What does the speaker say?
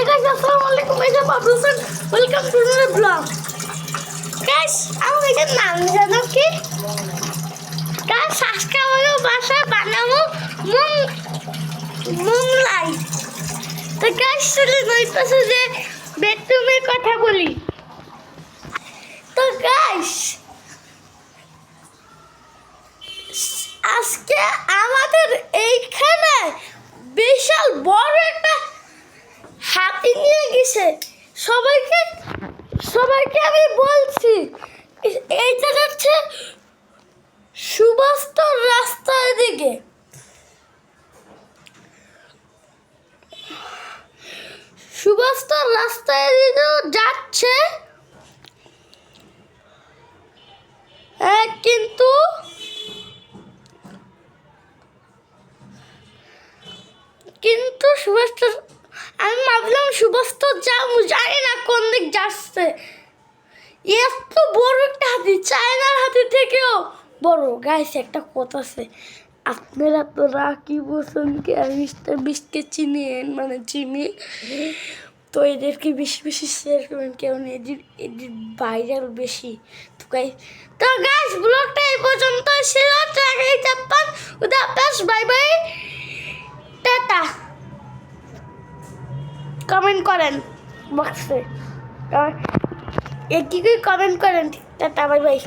guys, assalamualaikum. It's Abdulsan. Welcome to another vlog. Guys, aku এটার নাম জানো কি? Guys, আজকে আমরা বাসা বানাবো মোংলাই। তো guys, চলে নয় পাশে যে বেডরুমের কথা বলি। তো guys, আজকে আমাদের এইখানে বিশাল বড় একটা হাতি নিয়ে গেছে। সবাইকে আমি বলছি এইটা হচ্ছে সুভাষতর রাস্তার দিকে। সুভাষতর রাস্তায় দিকে যাচ্ছে, কিন্তু সুভাষতর আমি ভাবলাম সুভাষতর যাবো, জানি না কোন দিক যাচ্ছে। এত বড় একটা হাতি, চায়নার হাতি থেকেও বড়। গাইস, একটা কথা আছে, আপনারা তো রাকি বসনকে আর মিস্টার বিস্টকে চিনি, তো এদেরকে বেশি বেশি শেয়ার করবেন, কেমন এদের ভাইরাল বেশি। তো গাইস, ব্লগটা এই পর্যন্ত ছিল। Bye bye, tata. কমেন্ট করেন বক্সে, কি কমেন্ট করেন। Tata, bye bye.